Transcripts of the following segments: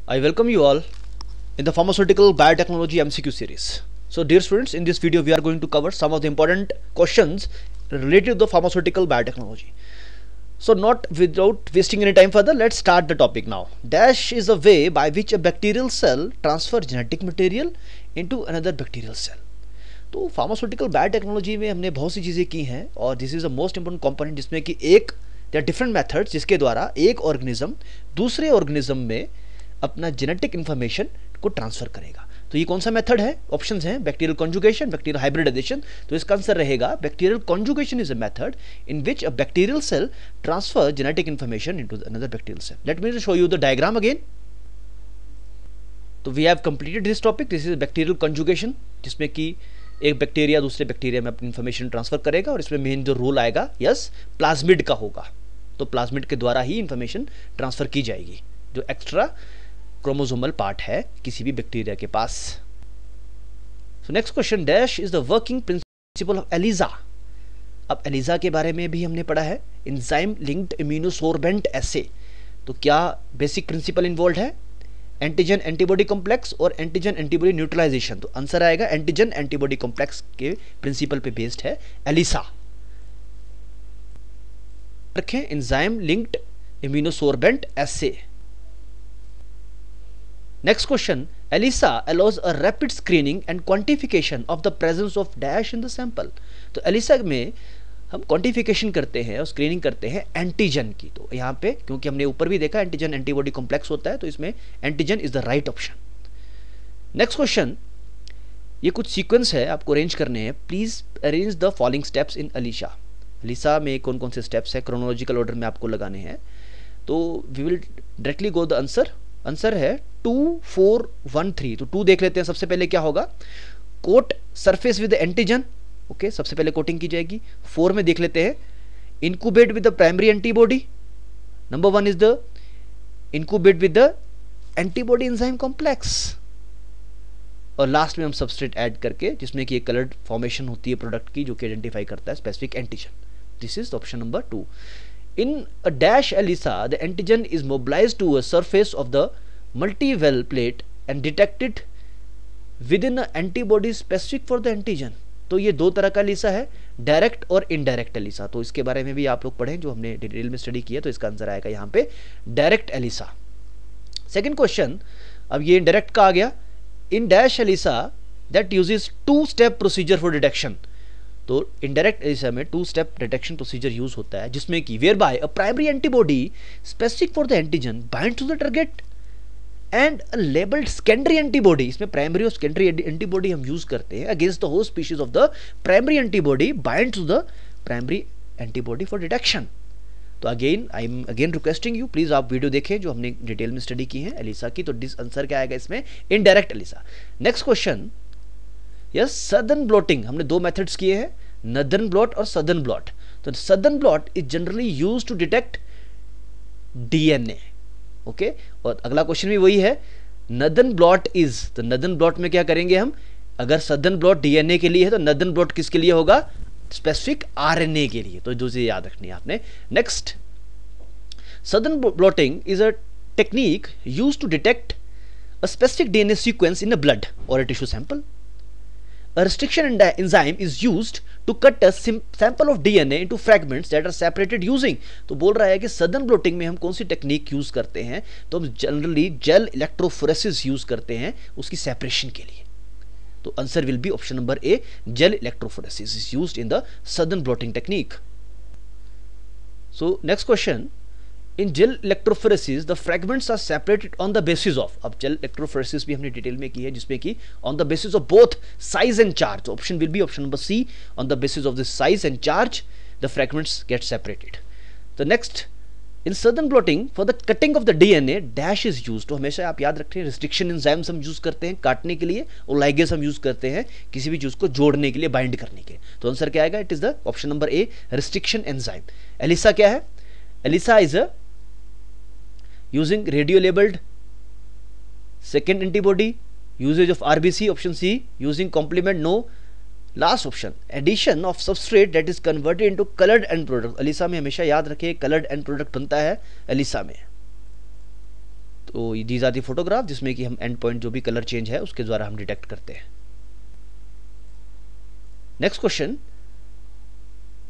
I welcome you all in the pharmaceutical biotechnology MCQ series. So dear students, in this video we are going to cover some of the important questions related to the pharmaceutical biotechnology. So not without wasting any time further, let's start the topic now. Dash is a way by which a bacterial cell transfers genetic material into another bacterial cell. तो pharmaceutical biotechnology में हमने बहुत सी चीज़ें की हैं और this is the most important component जिसमें कि एक या डिफरेंट मेथड्स जिसके द्वारा एक ऑर्गेनिज्म दूसरे ऑर्गेनिज्म में अपना जेनेटिक इन्फॉर्मेशन को ट्रांसफर करेगा. तो ये कौन सा मेथड है? ऑप्शंस हैं बैक्टीरियल कॉन्जुगेशन, बैक्टीरियल हाइब्रिडाइजेशन. तो इसका आंसर रहेगा bacterial conjugation is a method in which a bacterial cell transfer genetic information into another bacterial cell. Let me show you the diagram again. तो we have completed this topic. This is bacterial conjugation जिसमें कि एक bacteria दूसरे bacteria में अपनी information transfer करेगा और इसमें मेन जो रोल आएगा प्लाज्मिड का होगा. तो प्लाज्मिड के द्वारा ही इंफॉर्मेशन ट्रांसफर की जाएगी जो एक्स्ट्रा क्रोमोसोमल पार्ट है किसी भी बैक्टीरिया के पास. So next question, dash is the working principle of ELISA. अब एलिसा के बारे में भी हमने पढ़ा है, एंजाइम लिंक्ड इम्यूनोसोर्बेंट एसे. तो क्या बेसिक प्रिंसिपल इन्वॉल्व है? एंटीजन एंटीबॉडी कॉम्प्लेक्स और एंटीजन एंटीबॉडी न्यूट्रलाइजेशन. तो आंसर आएगा एंटीजन एंटीबॉडी कॉम्प्लेक्स के प्रिंसिपल पे बेस्ड है एलिसा. रखें enzyme linked इम्यूनोसोर्बेंट essay. Next question, ELISA allows a rapid screening and quantification of the presence of dash in the sample. तो ELISA में हम quantification करते हैं और स्क्रीनिंग करते हैं एंटीजन की. तो यहाँ पे क्योंकि हमने ऊपर भी देखा एंटीजन एंटीबॉडी कॉम्प्लेक्स होता है तो इसमें antigen is the right option. Next question, ये कुछ सीक्वेंस है आपको अरेंज करने हैं. Please arrange the following steps in ELISA. ELISA में कौन कौन से स्टेप्स है क्रोनोलॉजिकल ऑर्डर में आपको लगाने हैं. तो we will directly go the answer. Answer है 2 4 1 3. तो 2 देख लेते हैं. सबसे पहले क्या होगा? Coat surface with antigen. Okay, सबसे पहले कोटिंग की जाएगी. 4 में देख लेते हैं incubate with the primary antibody. Number 1 is the incubate with the antibody enzyme complex. और लास्ट में हम सबस्ट्रेट ऐड करके जिसमें कि एक कलर्ड फॉर्मेशन होती है प्रोडक्ट की जो कि आइडेंटिफाई करता है specific antigen. This is option number 2. In a dash ELISA, the antigen is mobilized to a surface of the multi-well plate and detected within an antibody specific for the antigen. तो ये दो तरह का ELISA है, direct और indirect ELISA. तो इसके बारे में भी आप लोग पढ़ें जो हमने डिटेल में स्टडी किया. तो इसका आंसर आएगा यहाँ पे डायरेक्ट ELISA. सेकेंड क्वेश्चन, अब ये डायरेक्ट का आ गया. In dash ELISA that uses 2 step procedure for detection. तो इनडायरेक्ट ELISA में 2 स्टेप डिटेक्शन प्रोसीजर यूज होता है जिसमें कि whereby a primary antibody specific for the antigen bind to the target and a labelled secondary antibody. इसमें primary और secondary antibody हम use करते हैं against the host species of the primary antibody bind to the primary antibody for detection. तो again I am again requesting you, please आप video देखें जो हमने डिटेल में स्टडी की है ELISA की. तो डिस आंसर क्या आएगा इसमें? Indirect ELISA. Next question, yes southern blotting. हमने 2 मेथड्स किए हैं, नदर्न ब्लॉट और सदर्न ब्लॉट. तो southern blot is generally used to detect DNA. Okay, और अगला क्वेश्चन भी वही है, नदर्न ब्लॉट इज. तो नदर्न ब्लॉट में क्या करेंगे हम? अगर सदर्न ब्लॉट DNA के लिए है तो नदर्न ब्लॉट किसके लिए होगा? स्पेसिफिक RNA के लिए. तो दूसरी याद रखनी है आपने. Next, southern blotting is a technique used to detect a specific DNA sequence in a blood और a tissue sample. A restriction enzyme is used to cut a sample of DNA into fragments that are separated using. तो बोल रहा है कि southern blotting में हम कौन सी technique use करते हैं? तो हम जनरली जेल इलेक्ट्रोफोरेसिस यूज करते हैं उसकी सेपरेशन के लिए. तो answer will be option number A, gel electrophoresis is used in the southern blotting technique. So next question, in gel electrophoresis the fragments are separated on the basis of. अब gel electrophoresis भी हमने detail में की है जिसमें कि on the basis of both size and charge. Option will be option number C, on the basis of the size and charge the fragments get separated. तो next, in southern blotting for the cutting of the DNA dash is use. तो हमेशा आप याद रखें restriction enzymes हम use करते हैं काटने के लिए और लाइगेस हम यूज करते हैं किसी भी चीज को जोड़ने के लिए, बाइंड करने के. तो आंसर क्या आएगा? It is the option number A, restriction enzyme. ELISA क्या है? ELISA is a using radio labeled second antibody, usage of RBC option C, using complement no. Last option, addition of substrate that is converted into colored end product. ELISA में हमेशा याद रखें colored end product बनता है ELISA में. तो these are the photograph जिसमें कि हम एंड पॉइंट जो भी कलर चेंज है उसके द्वारा हम डिटेक्ट करते हैं। Next question,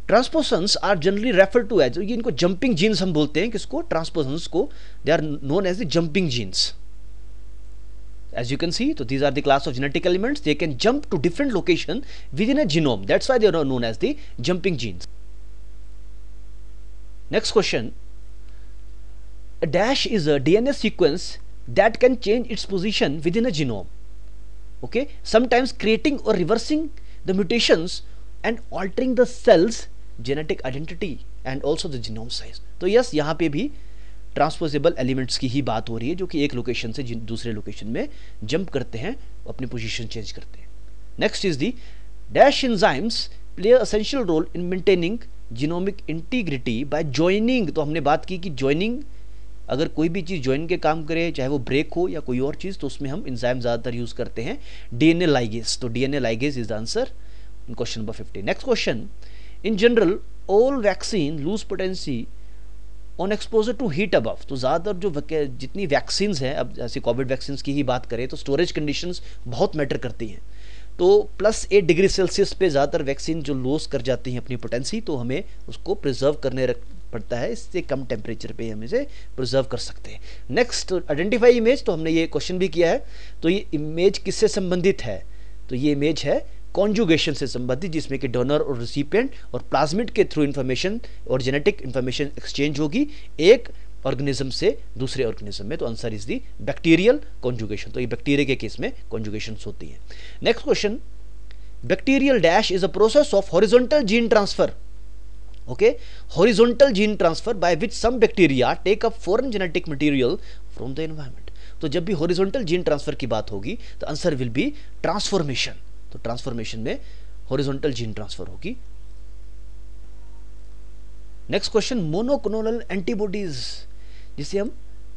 transposons are generally refer to as, इनको जंपिंग जीन्स हम बोलते हैं, किसको, ट्रांसपोसन्स को, they are known as the jumping genes. As you can see, so these are the class of genetic elements. They can jump to different location within a genome. That's why they are known as the jumping genes. Next question. A dash is a DNA sequence that can change its position within a genome. Okay, sometimes creating or reversing the mutations and altering the cell's genetic identity and also the genome size. तो yes, यहाँ पे भी transposable elements की ही बात हो रही है जो कि एक लोकेशन से दूसरे लोकेशन में जंप करते हैं, अपनी पोजीशन चेंज करते हैं। Next is the dash enzymes play essential role in maintaining genomic integrity by joining. तो हमने बात की कि ज्वाइनिंग, अगर कोई भी चीज़ ज्वाइन के काम करे, चाहे वो ब्रेक हो या कोई और चीज़, तो उसमें हम एंजाइम ज़्यादातर यूज़ करते हैं डीएनए लाइगेज। तो DNA ligase is the answer in question number 50। Next question, in general all vaccine lose potency on exposure to heat above. तो ज़्यादातर जो जितनी वैक्सीन्स हैं, अब जैसे कोविड वैक्सीन्स की ही बात करें तो स्टोरेज कंडीशंस बहुत मैटर करती हैं। तो +8 डिग्री सेल्सियस पे ज़्यादातर वैक्सीन जो लॉस कर जाती हैं अपनी पोटेंसी, तो हमें उसको प्रिजर्व करने पड़ता है, इससे कम टेम्परेचर पे हम इसे प्रिजर्व कर सकते हैं। नेक्स्ट, आइडेंटिफाई इमेज, तो हमने ये क्वेश्चन भी किया है। तो ये इमेज किससे संबंधित है, तो ये इमेज है कॉन्जुगेशन से संबंधित, जिसमें कि डोनर और रिसिपिएंट और प्लाज्मिड के थ्रू इंफॉर्मेशन और जेनेटिक इंफॉर्मेशन एक्सचेंज होगी एक ऑर्गेनिज्म से दूसरे ऑर्गेनिज्म में। तो answer is the bacterial conjugation. तो ये बैक्टीरिया के केस में कॉन्जुगेशन होती है। Next question, bacterial dash is a process of horizontal gene transfer. Okay, horizontal gene transfer by which some bacteria take up foreign genetic material from the environment. तो जब भी horizontal gene transfer की बात होगी तो answer will B transformation. तो transformation में horizontal gene transfer होगी। नेक्स्ट क्वेश्चन, मोनोक्लोनल एंटीबॉडीज, जिसे हम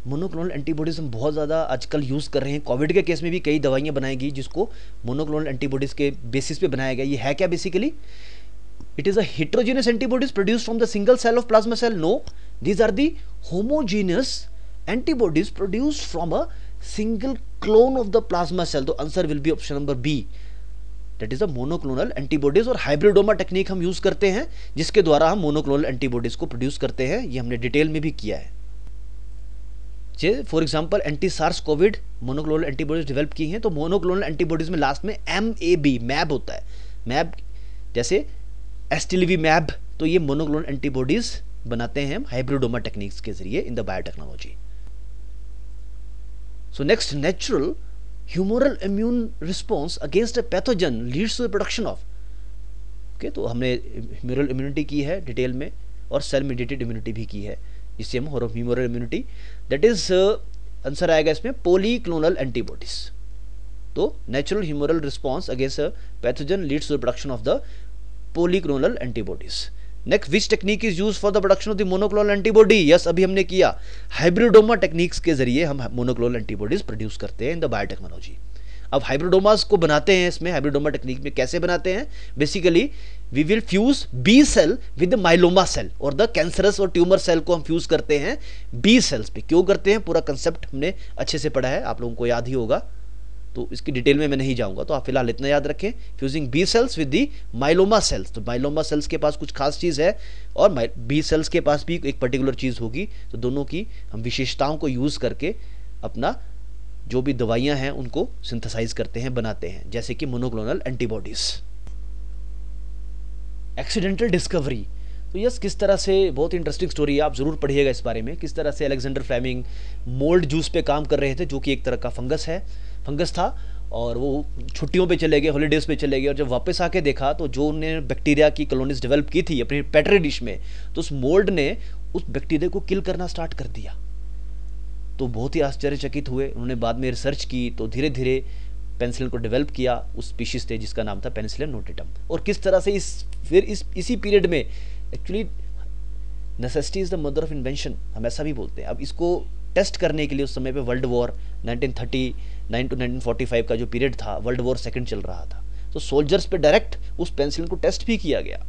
मोनोक्लोनल एंटीबॉडीज हम बहुत ज़्यादा आजकल यूज़ कर रहे हैं। कोविड के केस में भी कई दवाइयाँ बनाई गई जिसको मोनोक्लोनल एंटीबॉडीज के बेसिस पे बनाया गया। ये है क्या basically? It is a heterogeneous antibodies produced from the single cell of plasma cell. No, these are the homogeneous antibodies produced from a single clone of the plasma cell. तो answer will be option number B, that is the monoclonal antibodies. और hybridoma technique हम use करते हैं जिसके द्वारा हम monoclonal antibodies को produce करते हैं। ये हमने डिटेल में भी किया है। For example anti SARS COVID monoclonal antibodies develop की हैं। तो मोनोक्लोनल एंटीबॉडीज में लास्ट में MAB मैब होता है। मैब जैसे एस्टिलिवीमैब, तो ये मोनोक्लोनल एंटीबॉडीज बनाते हैं हम हाइब्रिडोमा टेक्निक्स के जरिए in the biotechnology. So next, natural humoral immune response against a pathogen leads to the production of. Okay, तो हमने ह्यूमरल इम्यूनिटी की है डिटेल में और सेल मीडिएटेड इम्यूनिटी भी की है, जिससे हम humoral immunity, that is answer आएगा इसमें पॉलीक्लोनल एंटीबॉडीज। तो natural humoral response against a pathogen leads to the production of the polyclonal antibodies. Next, which technique is use for the production of the monoclonal antibody? Yes, अभी हमने किया, hybridoma techniques के जरिए हम monoclonal antibodies produce करते हैं इन the biotechnology. अब hybridomas को बनाते हैं इसमें, हाइब्रिडोमा टेक्निक में कैसे बनाते हैं? Basically we will fuse B cell with the myeloma cell, और द कैंसरस और ट्यूमर सेल को हम फ्यूज करते हैं बी सेल्स पे। क्यों करते हैं, पूरा कंसेप्ट हमने अच्छे से पढ़ा है, आप लोगों को याद ही होगा, तो इसकी डिटेल में मैं नहीं जाऊंगा। तो आप फिलहाल इतना याद रखें, fusing B cells with the myeloma cells. तो माइलोमा सेल्स के पास कुछ खास चीज़ है और बी सेल्स के पास भी एक पर्टिकुलर चीज़ होगी। तो दोनों की हम विशेषताओं को यूज़ करके अपना जो भी दवाइयाँ हैं उनको सिंथेसाइज करते हैं, बनाते हैं, जैसे कि मोनोक्लोनल एंटीबॉडीज। एक्सीडेंटल डिस्कवरी, तो यस, किस तरह से, बहुत इंटरेस्टिंग स्टोरी है, आप जरूर पढ़िएगा इस बारे में, किस तरह से अलेक्जेंडर फ्लेमिंग मोल्ड जूस पे काम कर रहे थे, जो कि एक तरह का फंगस था, और वो छुट्टियों पे चले गए, हॉलीडेज पे चले गए, और जब वापस आके देखा तो जो उन्होंने बैक्टीरिया की कॉलोनीज डेवलप की थी अपनी पेट्री डिश में, तो उस मोल्ड ने उस बैक्टीरिया को किल करना स्टार्ट कर दिया। तो बहुत ही आश्चर्यचकित हुए, उन्होंने बाद में रिसर्च की, तो धीरे धीरे पेनिसिलिन को डेवलप किया, उस स्पीशीज थे जिसका नाम था पेनिसिलिन नोटेटम। और किस तरह से इसी पीरियड में actually necessity is the mother of invention, हम ऐसा भी बोलते हैं। अब इसको टेस्ट करने के लिए उस समय पे वर्ल्ड वॉर 1939 टू 1945 का जो पीरियड था, वर्ल्ड वॉर सेकंड चल रहा था, तो सोल्जर्स पे डायरेक्ट उस पेनिसिलिन को टेस्ट भी किया गया।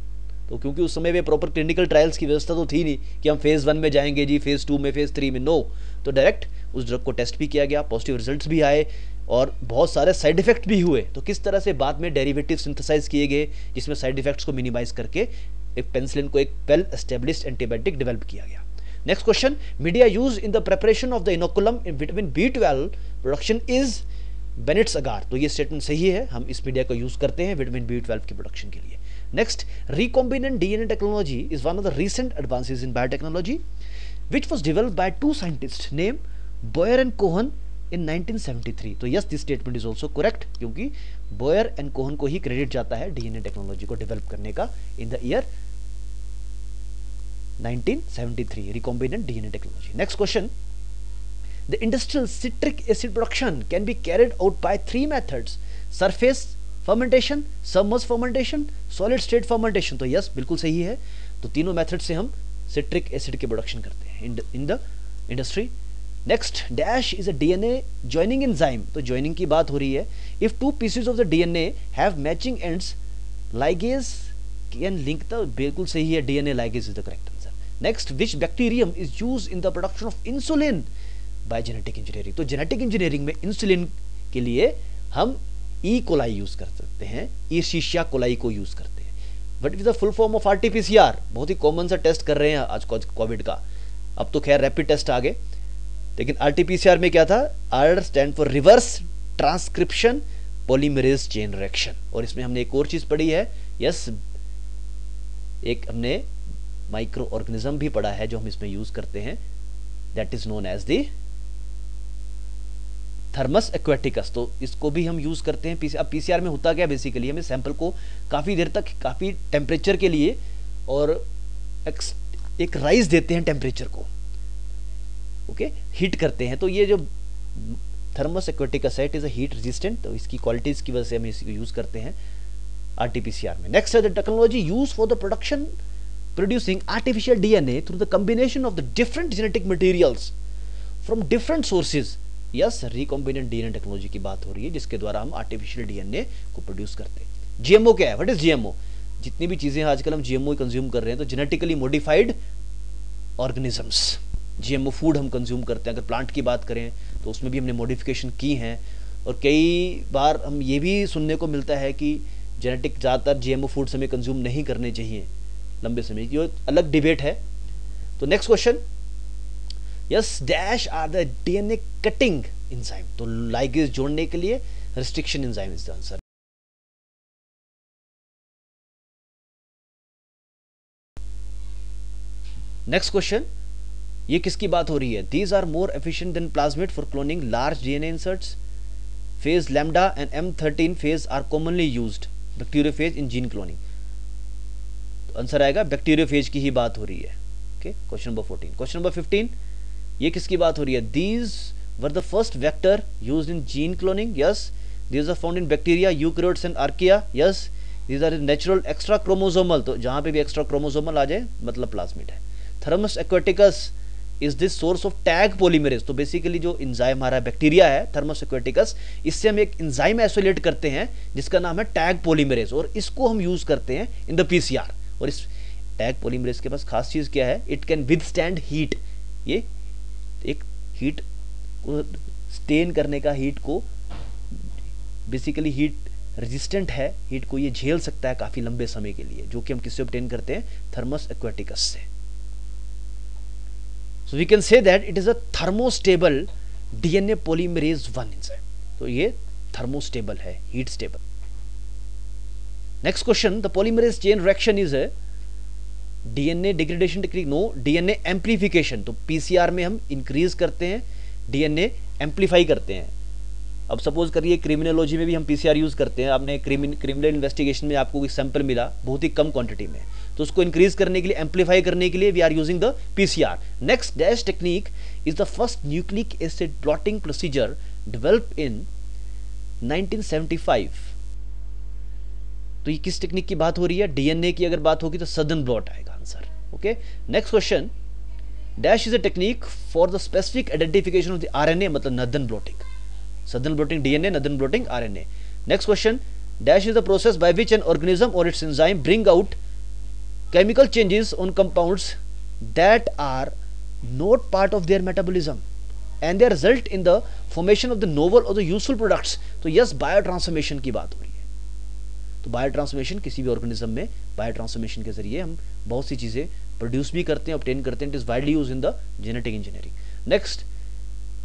तो क्योंकि उस समय पे प्रॉपर क्लिनिकल ट्रायल्स की व्यवस्था तो थी नहीं कि हम फेज़ 1 में जाएंगे जी, फेज़ 2 में, फेज़ 3 में, नो, तो डायरेक्ट उस ड्रग को टेस्ट भी किया गया, पॉजिटिव रिजल्ट्स भी आए और बहुत सारे साइड इफेक्ट भी हुए। तो किस तरह से बाद में डेरिवेटिव सिंथेसाइज किए गए जिसमें साइड इफेक्ट्स को मिनिमाइज करके एक पेनिसिलिन को एक वेल एस्टेब्लिश्ड एंटीबायोटिक डेवलप किया गया। Next question, media use in the preparation of the inoculum in vitamin B12 production is Bennett's agar. तो ये स्टेटमेंट सही है, हम इस मीडिया का यूज करते हैं विटामिन B12 की प्रोडक्शन के लिए। Next, recombinant DNA technology is one of the recent advances in biotechnology which was developed by two scientists named Boyer and Cohen in 1973। तो yes, this statement is also correct, क्योंकि Boyer and Kohn को ही credit जाता है DNA technology को develop करने का in the year 1973, recombinant DNA technology. Next question, the industrial citric acid production can be carried out by 3 methods, surface fermentation, submerge fermentation, solid state fermentation. तो yes, बिल्कुल सही है। तो तीनों मेथड से हम सिट्रिक एसिड की प्रोडक्शन करते हैं in the industry. Next, dash is a DNA joining enzyme. तो जॉइनिंग की बात हो रही है। If 2 pieces of the DNA have matching ends, ligase can link the. बिल्कुल सही है, DNA ligase is the correct answer. Next, which bacterium is use in the production of insulin bye genetic engineering. तो genetic engineering में insulin के लिए हम E coli use कर सकते हैं, ईर्शिशिया कोलाई को यूज करते हैं। But with the full form of RT-PCR, बहुत ही कॉमन सा टेस्ट कर रहे हैं आज कोविड का। अब तो खैर रैपिड टेस्ट आ गए, लेकिन RT-PCR में क्या था? R stand for reverse transcription polymerase chain reaction. और इसमें हमने एक और चीज पढ़ी है, यस, एक हमने माइक्रो ऑर्गेनिज्म भी पढ़ा है जो हम इसमें यूज करते हैं, that is known as the Thermus aquaticus. तो इसको भी हम यूज करते हैं। अब PCR में होता क्या, बेसिकली हमें सैंपल को काफी देर तक काफी टेम्परेचर के लिए और एक राइज देते हैं टेम्परेचर को, ओके, हीट करते हैं। तो ये जो थर्मस एक्वेटिकस है, it is a heat resistant, तो इसकी क्वालिटीज की वजह से हम इसको यूज करते हैं RT-PCR में। नेक्स्ट है the technology use for the production producing artificial DNA through the combination of the different genetic materials from different sources. Yes, recombinant DNA technology की बात हो रही है, जिसके द्वारा हम आर्टिफिशियल डीएनए को प्रोड्यूस करते हैं। GMO क्या है? What is GMO? जितनी भी चीजें आजकल हम GMO कंज्यूम कर रहे हैं, तो genetically modified organisms, GMO food हम कंज्यूम करते हैं। अगर प्लांट की बात करें तो उसमें भी हमने मॉडिफिकेशन की हैं। और कई बार हम ये भी सुनने को मिलता है कि जेनेटिक ज़्यादातर GMO फूड्स हमें कंज्यूम नहीं करने चाहिए लंबे समय की, ये अलग डिबेट है। तो next question, yes, dash are the DNA cutting enzyme. तो लाइगेज जोड़ने के लिए restriction enzyme is the answer. Next question, ये किसकी बात हो रही है? These are more efficient than plasmid for cloning large DNA inserts. Phage lambda and M13 phage are commonly used bacteriophage in gene cloning. तो आंसर आएगा bacteriophage की ही बात हो रही है। Okay, question number 14। Question number 15, ये किसकी बात हो रही है? These were the first vector used in gene cloning. Yes, these are found in bacteria, eukaryotes and archaea. Yes, these are natural extrachromosomal. तो जहां पे भी एक्स्ट्रा क्रोमोसोमल आ जाए मतलब प्लाज्मिड है। Thermus aquaticus is this source of tag polymerase. तो basically जो enzyme हमारा बैक्टीरिया है थर्मस एक्वेटिकस, इससे हम एक एंजाइम आइसोलेट करते हैं जिसका नाम है टैग पॉलीमरेज, और इसको हम यूज करते हैं इन द PCR। और इस टैग पॉलीमरेज के पास खास चीज क्या है? It can withstand heat. ये एक हीट को स्टेन करने का, हीट को बेसिकली हीट रेजिस्टेंट है, हीट को ये झेल सकता है काफी लंबे समय के लिए, जो कि हम किससे ऑब्टेन करते हैं? थर्मस एक्वेटिकस से। So we can say that it is a thermostable DNA polymerase 1 enzyme. तो ये thermostable है, heat stable. Next question, the polymerase chain reaction is a DNA degradation technique? No, DNA amplification. तो PCR में हम increase करते हैं, DNA amplify करते हैं। अब सपोज करिए क्रिमिनोलॉजी में भी हम PCR यूज करते हैं। आपने क्रिमिनल इन्वेस्टिगेशन में आपको कोई सैंपल मिला बहुत ही कम क्वांटिटी में, तो उसको इंक्रीज करने के लिए, एम्पलीफाई करने के लिए we are using the PCR। Next, dash technique is the first nucleic acid blotting procedure developed in 1975। तो ये किस टेक्निक की बात हो रही है? DNA की अगर बात होगी तो सदर्न ब्लॉट आएगा answer. Okay, next question, dash is a technique for the specific identification of the RNA, मतलब northern blotting. Southern blotting DNA, northern blotting RNA. Next question, dash is the process by which an organism or its enzyme bring out chemical changes on compounds that are not part of their metabolism. And they result in the formation of the novel और the useful products. तो yes, bio transformation की बात हो रही है। तो bio transformation किसी भी ऑर्गेनिज्म में बायो ट्रांसफॉर्मेशन के जरिए हम बहुत सी चीजें प्रोड्यूस भी करते हैं, ऑब्टेन करते हैं। It is widely use in the genetic engineering. Next,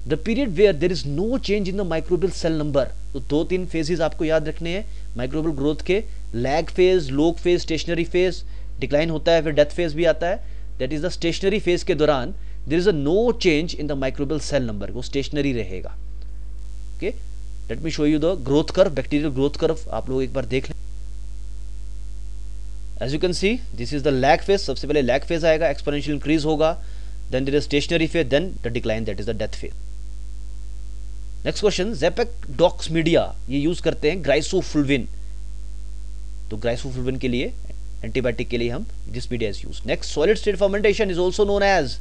the period where there is no change in the microbial cell number. तो 2-3 फेजेस आपको याद रखने हैं माइक्रोबियल ग्रोथ के, lag phase, log phase, stationary phase, decline होता है, फिर death phase भी आता है। That is the stationary phase के दौरान there is a no change in the microbial cell number, वो स्टेशनरी रहेगा। Okay, let me show you the growth curve, bacterial growth curve आप लोग एक बार देख लें। As you can see this is the lag phase, सबसे पहले लैग फेज आएगा, एक्सपोनेंशियल इंक्रीज होगा, then there is stationary phase, then the decline, that is the death phase. Next question, Czapek Dox media ये यूज करते हैं ग्राइसोफुल्विन। तो ग्राइसोफुल्विन के लिए, एंटीबायोटिक के लिए हम this media is use. Next, solid state fermentation is also known as,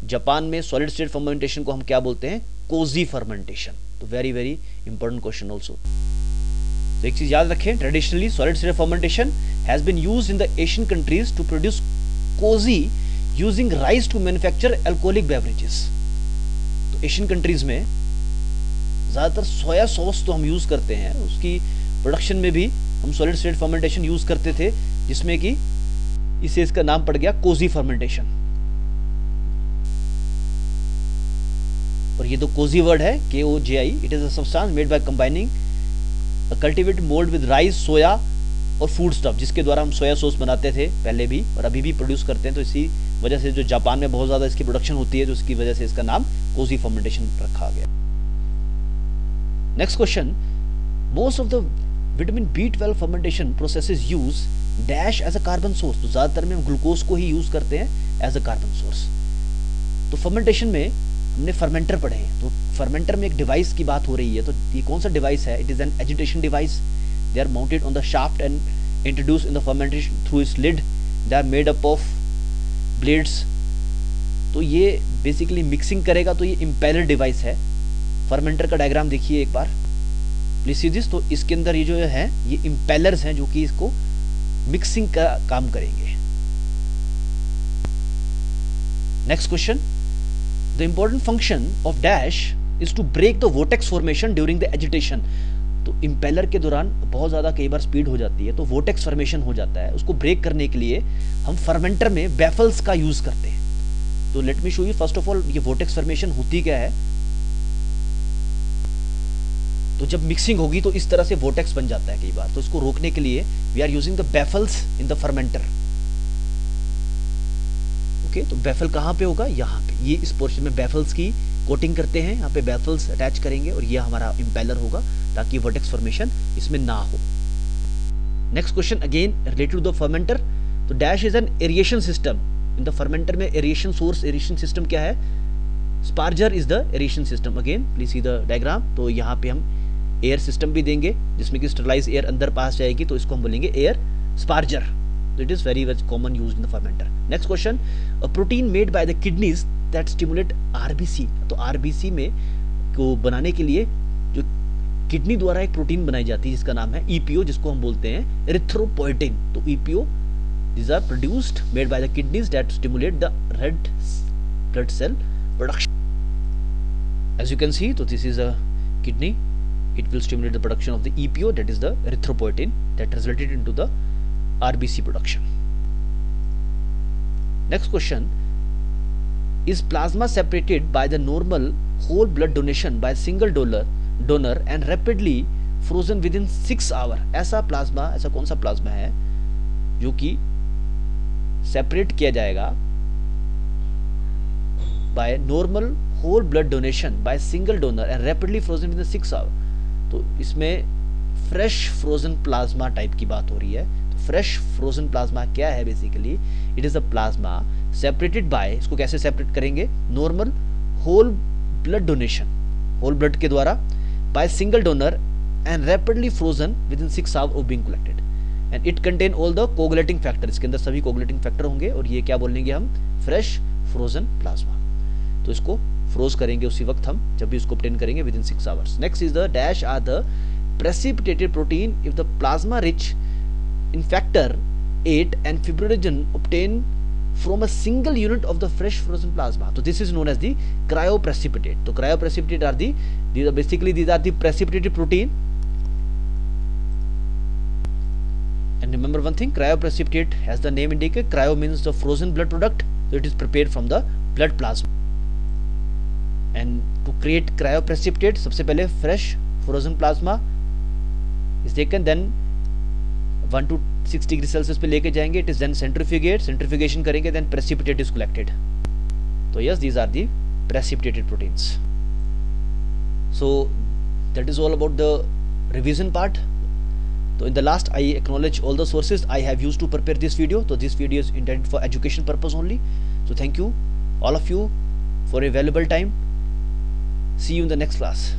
Japan में सॉलिड स्टेट फर्मेंटेशन को हम क्या बोलते हैं? Koji fermentation. तो very very important question also. तो एक चीज याद रखें, traditionally solid state fermentation has been used in the Asian countries to produce koji using rice to manufacture alcoholic beverages. तो एशियन कंट्रीज में ज़्यादातर सोया सॉस तो हम यूज़ करते हैं, उसकी प्रोडक्शन में भी हम सॉलिड स्टेट फर्मेंटेशन यूज़ करते थे, जिसमें कि इसे इसका नाम पड़ गया कोजी फर्मेंटेशन। और ये तो कोजी वर्ड है, KOJI, it is a substance made by combining a cultivated mould with rice, soya और फूड स्टफ, जिसके द्वारा हम सोया सॉस बनाते थे पहले भी और अभी भी प्रोड्यूस करते हैं। तो इसी वजह से जो जापान में बहुत ज़्यादा इसकी प्रोडक्शन होती है, तो उसकी वजह से इसका नाम कोजी फर्मेंटेशन रखा गया। Next question, most of the vitamin B12 fermentation processes use dash as a carbon source। तो ज़्यादातर में हम ग्लूकोज को ही यूज़ करते हैं एज अ कार्बन सोर्स। तो फर्मेंटेशन में हमने फर्मेंटर पढ़े हैं, तो फर्मेंटर में एक डिवाइस की बात हो रही है। तो ये कौन सा डिवाइस है? It is an agitation device. They are mounted on the shaft and introduce in the fermentation through its lid. They are made up of blades. तो ये बेसिकली मिक्सिंग करेगा, तो ये इम्पेलर डिवाइस है। फर्मेंटर का diagram देखिए एक बार, please see this. तो इसके अंदर ये जो है ये इम्पेलर्स हैं जो कि इसको मिक्सिंग का काम करेंगे। Next question, the important function of dash is to break the vortex formation during the agitation. तो इम्पेलर के दौरान बहुत ज़्यादा कई बार स्पीड हो जाती है, तो वोटेक्स फॉर्मेशन हो जाता है। उसको ब्रेक करने के लिए हम फर्मेंटर में बैफल्स का यूज करते हैं। तो late me show you first of all ये वोटेक्स फॉर्मेशन होती क्या है। तो जब मिक्सिंग होगी तो इस तरह से वोटेक्स बन जाता है कई बार, तो इसको रोकने के लिए we are using the baffles in the fermenter. Okay, तो बैफल कहाँ पे होगा? यहाँ पे, ये इस पोर्शन में बैफल्स की कोटिंग करते हैं, यहाँ पे बैफल्स अटैच करेंगे और ये हमारा इम्पेलर होगा ताकि वोटेक्स फॉर्मेशन इसमें ना हो। Next question again related to the fermenter. तो dash is an aeration system in the fermenter में। एरिएशन सोर्स, एरिएशन सिस्टम क्या है? Sparger is the aeration system. Again please see the diagram. तो यहाँ पे हम एयर सिस्टम भी देंगे जिसमें कि स्टरलाइज एयर अंदर पास जाएगी, तो इसको हम बोलेंगे एयर स्पार्जर। तो it is very very common use in the fermenter. Next question, a protein made by the kidneys that stimulate RBC। तो RBC में को बनाने के लिए जो किडनी द्वारा एक प्रोटीन बनाई जाती है जिसका नाम है EPO, जिसको हम बोलते हैं एरिथ्रोपोएटिन। तो EPO these are produced made by the kidneys that stimulate the red blood cell production. As you can see, so this is a kidney. It will stimulate the production of the EPO, that is the erythropoietin, that resulted into the RBC production. Next question, is plasma separated by the normal whole blood donation by a single donor and rapidly frozen within 6 hours? ऐसा plasma, ऐसा कौन सा plasma है जो कि separate किया जाएगा by normal whole blood donation by single donor and rapidly frozen with 6 hour? तो इसमें फ्रेश फ्रोजन प्लाज्मा टाइप की बात हो रही है। तो फ्रेश फ्रोजन प्लाज्मा क्या है? Basically it is a plasma separated by, इसको कैसे सेपरेट करेंगे? Normal whole blood donation, whole blood के द्वारा, by single donor and rapidly frozen within 6 hour of being collected and it contain all the coagulating factor. इसके अंदर सभी coagulating factor होंगे और ये क्या बोलेंगे हम? Fresh frozen plasma. तो इसको फ्रोज करेंगे उसी वक्त हम जब भी इसको ऑब्टेन करेंगे within 6 hours. Next is the dash are the precipitated protein if the plasma rich in factor 8 and fibrinogen obtain from a single unit of the fresh frozen plasma. So this is known as the cryoprecipitate. So cryoprecipitate are these are the precipitated protein. And remember one thing, cryoprecipitate, as the name indicates, cryo means the frozen blood product, so it is prepared from the blood plasma. And to create cryoprecipitate, सबसे पहले fresh frozen plasma is taken, then 1 to 6 degree Celsius पे लेके जाएंगे, it is then centrifugation करेंगे, then precipitate is collected. So yes, these are the precipitated proteins. So that is all about the revision part. So in the last, I acknowledge all the sources I have used to prepare this video. So this video is intended for education purpose only. So thank you all of you for a valuable time. See you in the next class.